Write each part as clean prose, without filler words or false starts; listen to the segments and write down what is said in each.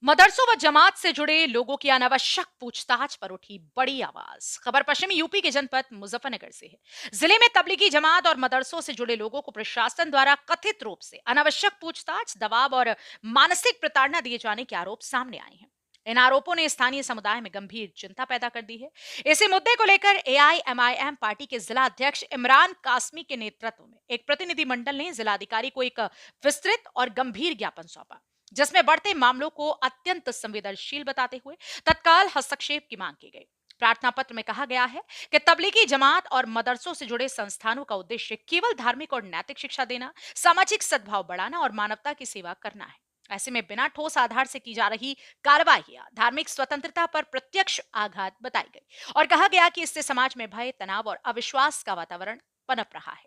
मदरसों व जमात से जुड़े लोगों की अनावश्यक पूछताछ पर उठी बड़ी आवाज। खबर पश्चिमी यूपी के जनपद मुजफ्फरनगर से है। जिले में तबलीगी जमात और मदरसों से जुड़े लोगों को प्रशासन द्वारा कथित रूप से अनावश्यक पूछताछ, दबाव और मानसिक प्रताड़ना दिए जाने के आरोप सामने आए हैं। इन आरोपों ने स्थानीय समुदाय में गंभीर चिंता पैदा कर दी है। इसी मुद्दे को लेकर एआईएमआईएम पार्टी के जिला अध्यक्ष इमरान कासमी के नेतृत्व में एक प्रतिनिधिमंडल ने जिलाधिकारी को एक विस्तृत और गंभीर ज्ञापन सौंपा, जिसमें बढ़ते मामलों को अत्यंत संवेदनशील बताते हुए तत्काल हस्तक्षेप की मांग की गई। प्रार्थना पत्र में कहा गया है कि तबलीगी जमात और मदरसों से जुड़े संस्थानों का उद्देश्य केवल धार्मिक और नैतिक शिक्षा देना, सामाजिक सद्भाव बढ़ाना और मानवता की सेवा करना है। ऐसे में बिना ठोस आधार से की जा रही कार्रवाइयां धार्मिक स्वतंत्रता पर प्रत्यक्ष आघात बताई गई और कहा गया कि इससे समाज में भय, तनाव और अविश्वास का वातावरण पनप रहा है।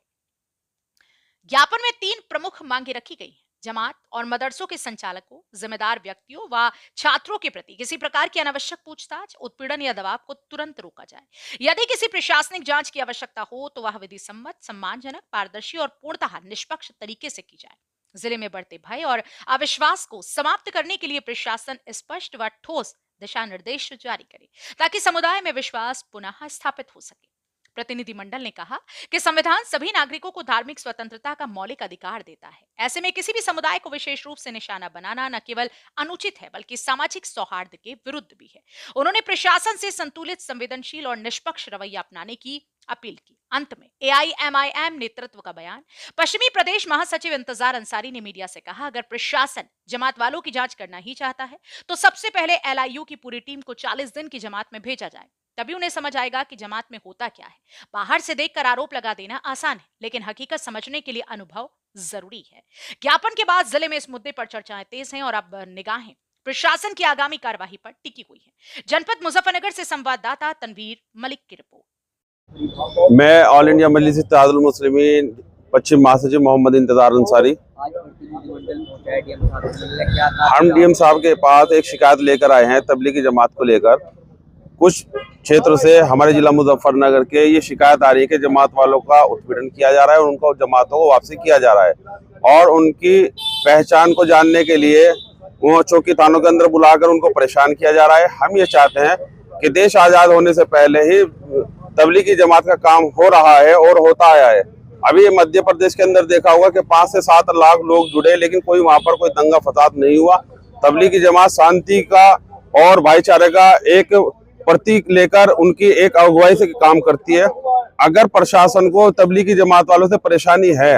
ज्ञापन में 3 प्रमुख मांगे रखी गई हैं। जमात और मदरसों के संचालकों, जिम्मेदार व्यक्तियों व छात्रों के प्रति किसी प्रकार की अनावश्यक पूछताछ, उत्पीड़न या दबाव को तुरंत रोका जाए। यदि किसी प्रशासनिक जांच की आवश्यकता हो तो वह विधि सम्मत, सम्मानजनक, पारदर्शी और पूर्णतः निष्पक्ष तरीके से की जाए। जिले में बढ़ते भय और अविश्वास को समाप्त करने के लिए प्रशासन स्पष्ट व ठोस दिशा निर्देश जारी करे, ताकि समुदाय में विश्वास पुनः स्थापित हो सके। प्रतिनिधिमंडल ने कहा कि संविधान सभी नागरिकों को धार्मिक स्वतंत्रता का मौलिक अधिकार देता है। ऐसे में किसी भी समुदाय को विशेष रूप से निशाना बनाना न केवल अनुचित है, बल्कि सामाजिक सौहार्द के विरुद्ध भी है। उन्होंने प्रशासन से संतुलित, संवेदनशील और निष्पक्ष रवैया अपनाने की अपील की। अंत में एआईएमआईएम नेतृत्व का बयान। पश्चिमी प्रदेश महासचिव इंतजार अंसारी ने मीडिया से कहा, अगर प्रशासन जमात वालों की जांच करना ही चाहता है तो सबसे पहले एलआईयू की पूरी टीम को 40 दिन की जमात में भेजा जाए, तभी उन्हें समझ आएगा कि जमात में होता क्या है। बाहर से देखकर आरोप लगा देना आसान है, लेकिन हकीकत समझने के लिए अनुभव जरूरी है। ज्ञापन के बाद जिले में इस मुद्दे पर चर्चाएं तेज हैं और अब निगाहें प्रशासन की आगामी कार्यवाही पर टिकी हुई है। जनपद मुजफ्फरनगर से संवाददाता तनवीर मलिक की रिपोर्ट। मैं ऑल इंडिया मजलिस इत्तेहादुल मुस्लिमीन पश्चिम महासचिव मोहम्मद इंतजार अंसारी। हम डीएम साहब के पास एक शिकायत लेकर आए हैं तबलीगी जमात को लेकर। कुछ क्षेत्र से हमारे जिला मुजफ्फरनगर के ये शिकायत आ रही है कि जमात वालों का उत्पीड़न किया जा रहा है और उनको जमातों को वापसी किया जा रहा है और उनकी पहचान को जानने के लिए वो चौकी थानों के अंदर बुलाकर उनको परेशान किया जा रहा है। हम ये चाहते हैं कि देश आज़ाद होने से पहले ही तबलीगी जमात का काम हो रहा है और होता आया है। अभी मध्य प्रदेश के अंदर देखा होगा कि 5 से 7 लाख लोग जुड़े, लेकिन कोई वहाँ पर कोई दंगा फसाद नहीं हुआ। तबलीगी जमात शांति का और भाईचारे का एक प्रतीक लेकर उनकी एक अगुवाई से काम करती है। अगर प्रशासन को तबलीगी जमात वालों से परेशानी है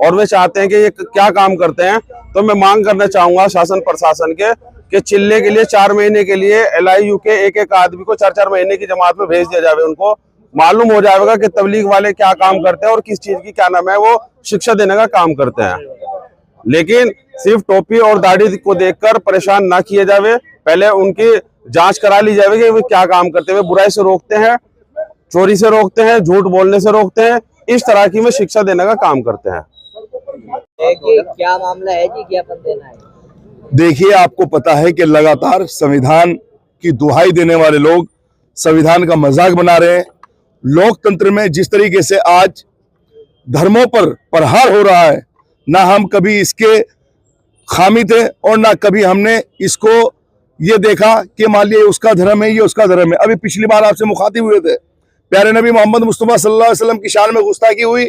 और वे चाहते हैं कि ये क्या काम करते हैं, तो मैं मांग करना चाहूंगा शासन प्रशासन के कि चिल्ले के लिए 4 महीने के लिए एलआईयू के एक आदमी को 4-4 महीने की जमात में भेज दिया जाए। उनको मालूम हो जाएगा कि तबलीग वाले क्या काम करते हैं और किस चीज की क्या नाम है वो शिक्षा देने का काम करते हैं। लेकिन सिर्फ टोपी और दाढ़ी को देखकर परेशान ना किए जावे, पहले उनकी जांच करा ली जाए कि वे क्या काम करते हैं। बुराई से रोकते हैं, चोरी से रोकते हैं, झूठ बोलने से रोकते हैं, इस तरह की वे शिक्षा देने का काम करते हैं। क्या मामला है जी, ज्ञापन देना है? देखिए, आपको पता है कि लगातार संविधान की दुहाई देने वाले लोग संविधान का मजाक बना रहे हैं। लोकतंत्र में जिस तरीके से आज धर्मों पर प्रहार हो रहा है, ना हम कभी इसके खामी थे और ना कभी हमने इसको ये देखा कि मान लिया उसका धर्म है, ये उसका धर्म है। अभी पिछली बार आपसे मुखातिब हुए थे, प्यारे नबी मोहम्मद मुस्तफा सल्लल्लाहु अलैहि वसल्लम की शान में गुस्ताखी हुई,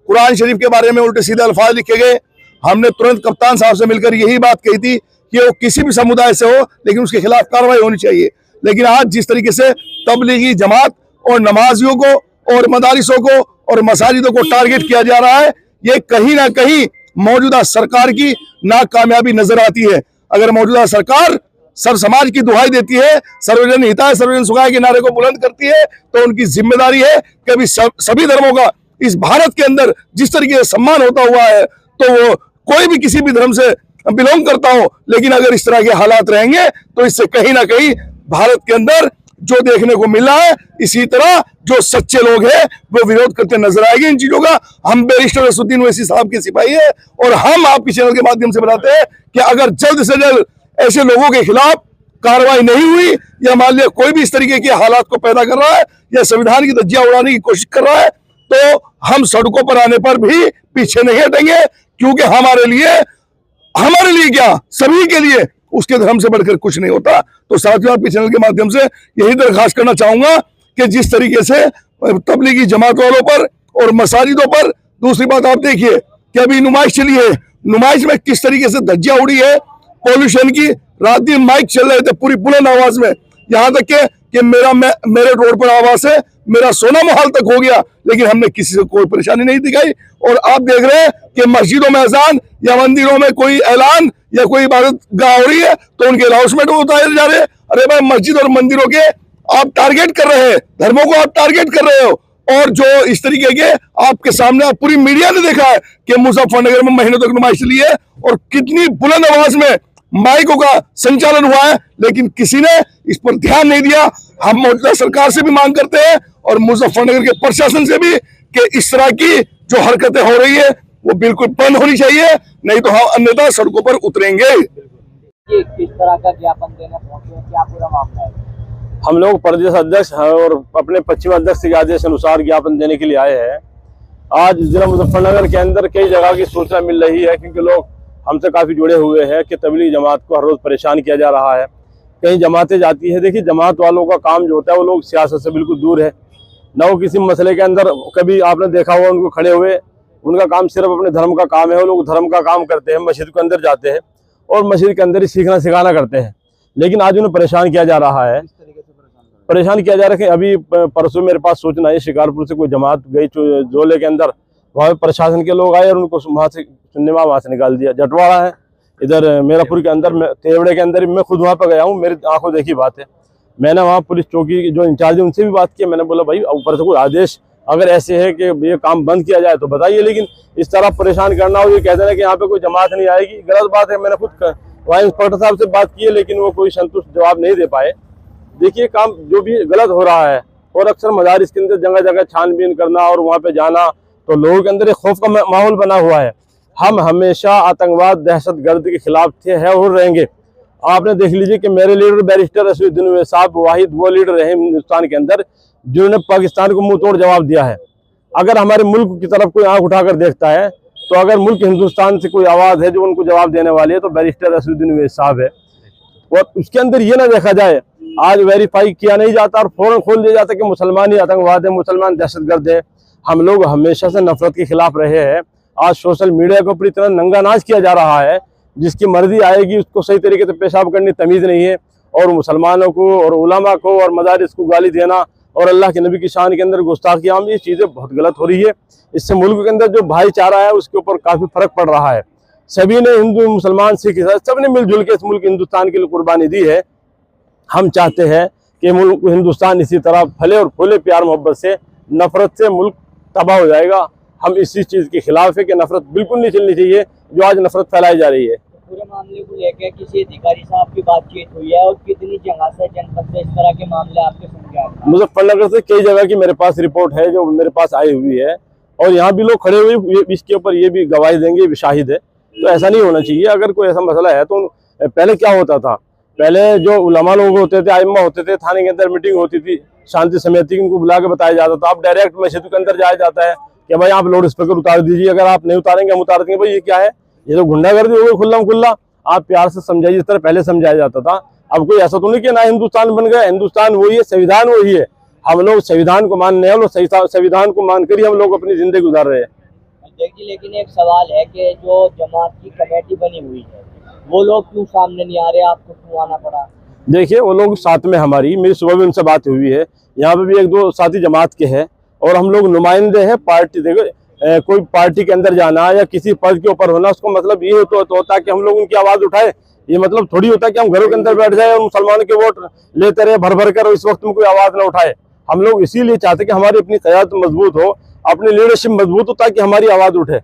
कुरान शरीफ के बारे में उल्टे सीधे अल्फाज लिखे गए। हमने तुरंत कप्तान साहब से मिलकर यही बात कही थी कि वो किसी भी समुदाय से हो, लेकिन उसके खिलाफ कार्रवाई होनी चाहिए। लेकिन आज जिस तरीके से तबलीगी जमात और नमाजियों को और मदारिसों को और मसाजिदों को टारगेट किया जा रहा है, ये कहीं ना कहीं मौजूदा सरकार की नाकामयाबी नजर आती है। अगर मौजूदा सरकार सब समाज की दुहाई देती है, सर्वजन हिताय सर्वजन सुखाय के नारे को बुलंद करती है, तो उनकी जिम्मेदारी है कि अभी सभी धर्मों का इस भारत के अंदर जिस तरीके से सम्मान होता हुआ है, तो वो कोई भी किसी भी धर्म से बिलोंग करता हो, लेकिन अगर इस तरह के हालात रहेंगे तो इससे कहीं ना कहीं भारत के अंदर जो देखने को मिला है, इसी तरह जो सच्चे लोग हैं वो विरोध करते नजर आएंगे इन चीजों का। हम बैरिस्टर असदुद्दीन ओवैसी साहब के सिपाही है और हम आपके चैनल के माध्यम से बताते हैं कि अगर जल्द से जल्द ऐसे लोगों के खिलाफ कार्रवाई नहीं हुई या मान लिया कोई भी इस तरीके के हालात को पैदा कर रहा है या संविधान की धज्जियां उड़ाने की कोशिश कर रहा है, तो हम सड़कों पर आने पर भी पीछे नहीं हटेंगे, क्योंकि हमारे लिए क्या, सभी के लिए उसके धर्म से बढ़कर कुछ नहीं होता। तो साथियों, आपके चैनल के माध्यम से यही दरखास्त करना चाहूंगा कि जिस तरीके से तबलीगी जमात वालों पर और मसाजिदों पर, दूसरी बात आप देखिए कि अभी नुमाइश चली है, नुमाइश में किस तरीके से धज्जियां उड़ी है पॉल्यूशन की। रात दिन माइक चल रहे थे पूरी बुलंद आवाज में, यहाँ तक कि मेरे रोड पर आवाज है, मेरा सोना महल तक हो गया, लेकिन हमने किसी से कोई परेशानी नहीं दिखाई। और आप देख रहे हैं कि मस्जिदों में अजान या मंदिरों में कोई ऐलान या कोई इबादत गाह हो रही है तो उनके अनाउंसमेंट उतारे जा रहे हैं। अरे भाई, मस्जिद और मंदिरों के आप टारगेट कर रहे हैं, धर्मों को आप टारगेट कर रहे हो। और जो इस तरीके के आपके सामने पूरी मीडिया ने देखा है कि मुजफ्फरनगर में महीनों तक नुमाइश चली है और कितनी बुलंद आवाज में माइकों का संचालन हुआ है, लेकिन किसी ने इस पर ध्यान नहीं दिया। हम मौजूदा सरकार से भी मांग करते हैं और मुजफ्फरनगर के प्रशासन से भी कि इस तरह की जो हरकतें हो रही है वो बिल्कुल बंद होनी चाहिए, नहीं तो हम अन्यथा सड़कों पर उतरेंगे। ये किस तरह का ज्ञापन देने पहुंचे हैं, क्या पूरा मामला है? हम लोग प्रदेश अध्यक्ष हैं और अपने पश्चिम अध्यक्ष के आदेश अनुसार ज्ञापन देने के लिए आए हैं। आज जिला मुजफ्फरनगर के अंदर कई जगह की सूचना मिल रही है, क्योंकि लोग हमसे काफ़ी जुड़े हुए हैं कि तबलीगी जमात को हर रोज़ परेशान किया जा रहा है। कई जमातें जाती है, देखिए जमात वालों का काम जो होता है वो लोग सियासत से बिल्कुल दूर है, ना वो किसी मसले के अंदर कभी आपने देखा हुआ उनको खड़े हुए। उनका काम सिर्फ अपने धर्म का काम है, वो लोग धर्म का काम करते हैं, मस्जिद के अंदर जाते हैं और मस्जिद के अंदर ही सीखना सिखाना करते हैं। लेकिन आज उन्हें परेशान किया जा रहा है, परेशान किया जा रहा है। अभी परसों मेरे पास सूचना है, शिकारपुर से कोई जमात गई जोले के अंदर, वहाँ पे प्रशासन के लोग आए और उनको वहाँ से सुनने में वहाँ से निकाल दिया। जटवाड़ा है इधर मेरापुर के अंदर, तेवड़े के अंदर, मैं खुद वहाँ पर गया हूँ, मेरी आंखों देखी बात है। मैंने वहाँ पुलिस चौकी जो इंचार्ज है उनसे भी बात की, मैंने बोला भाई ऊपर से कोई आदेश अगर ऐसे है कि ये काम बंद किया जाए तो बताइए, लेकिन इस तरह परेशान करना और ये कहते हैं कि यहाँ पे कोई जमात नहीं आएगी, गलत बात है। मैंने खुद वहाँ इंस्पेक्टर साहब से बात की है, लेकिन वो कोई संतुष्ट जवाब नहीं दे पाए। देखिए काम जो भी गलत हो रहा है, और अक्सर मदारिस के अंदर जगह जगह छानबीन करना और वहाँ पे जाना, तो लोगों के अंदर एक खौफ का माहौल बना हुआ है। हम हमेशा आतंकवाद दहशतगर्द के खिलाफ थे, है और रहेंगे। आपने देख लीजिए कि मेरे लीडर बैरिस्टर असदुद्दीन ओवैसी साहब वाहिद वो लीडर रहे हिंदुस्तान के अंदर जिन्होंने पाकिस्तान को मुंह तोड़ जवाब दिया है। अगर हमारे मुल्क की तरफ कोई आंख उठाकर देखता है तो अगर मुल्क हिंदुस्तान से कोई आवाज़ है जो उनको जवाब देने वाली है तो बैरिस्टर असदुद्दीन ओवैसी साहब है। और उसके अंदर ये ना देखा जाए, आज वेरीफाई किया नहीं जाता और फौरन खोल दिया जाता कि मुसलमान ही आतंकवाद है, मुसलमान दहशतगर्द है। हम लोग हमेशा से नफरत के खिलाफ रहे हैं। आज सोशल मीडिया के ऊपर इतना नंगा नाच किया जा रहा है, जिसकी मर्जी आएगी उसको सही तरीके से पेशाब करनी तमीज़ नहीं है, और मुसलमानों को और उलमा को और मदारिस को गाली देना और अल्लाह के नबी की शान के अंदर गुस्ताखी आम, ये चीज़ें बहुत गलत हो रही है। इससे मुल्क के अंदर जो भाईचारा है उसके ऊपर काफ़ी फर्क पड़ रहा है। सभी ने, हिंदू मुसलमान सिख ईसाई सब ने मिलजुल के इस मुल्क हिंदुस्तान के लिए कुर्बानी दी है। हम चाहते हैं कि मुल्क हिंदुस्तान इसी तरह फले और फूले, प्यार मोहब्बत से। नफरत से मुल्क तबाह हो जाएगा। हम इसी चीज़ के खिलाफ है कि नफरत बिल्कुल नहीं चलनी चाहिए, जो आज नफरत फैलाई जा रही है। पूरे मामले को लेकर किसी अधिकारी साहब की बातचीत हुई है और कितनी जगह से, जनपद से इस तरह के मामले आपके समझ आए? मुजफ्फरनगर से कई जगह की मेरे पास रिपोर्ट है जो मेरे पास आई हुई है, और यहाँ भी लोग खड़े हुए इसके ऊपर ये भी गवाही देंगे, ये भी शाहिद है। तो ऐसा नहीं होना चाहिए। अगर कोई ऐसा मसला है तो पहले क्या होता था, पहले जो उलमा लोग होते थे, आइम्मा होते थे, थाने के अंदर मीटिंग होती थी, शांति समिति उनको बुला के बताया जाता था। अब डायरेक्ट मस्जिद के अंदर जाया जाता है कि भाई आप लाउड स्पीकर उतार दीजिए, अगर आप नहीं उतारेंगे हम उतार देंगे। भाई ये क्या है, ये तो गुंडागर्दी हो गई खुल्लम खुल्ला। आप प्यार से समझाइए, जिस तरह पहले समझाया जाता था। अब कोई ऐसा तो नहीं कि ना हिंदुस्तान बन गया, हिंदुस्तान वही है, संविधान वही है। हम लोग संविधान को मानने हैं और संविधान को मानकर ही हम लोग अपनी जिंदगी गुजार रहे हैं। देखिए, लेकिन एक सवाल है कि जो जमात की कमेटी बनी हुई है वो लोग क्यों सामने नहीं आ रहे, आपको क्यों आना पड़ा? देखिए वो लोग साथ में, हमारी मेरी सुबह भी उनसे बात हुई है, यहाँ पे भी एक दो साथी जमात के हैं और हम लोग नुमाइंदे हैं पार्टी। देखो कोई पार्टी के अंदर जाना या किसी पद के ऊपर होना, उसको मतलब ये तो होता है कि हम लोग उनकी आवाज़ उठाए। ये मतलब थोड़ी होता है कि हम घरों के अंदर बैठ जाए और मुसलमानों के वोट लेते रहे भर भर कर और इस वक्त में कोई आवाज़ ना उठाए। हम लोग इसीलिए चाहते कि हमारी अपनी क़यादत मजबूत हो, अपनी लीडरशिप मजबूत हो, ताकि हमारी आवाज़ उठे।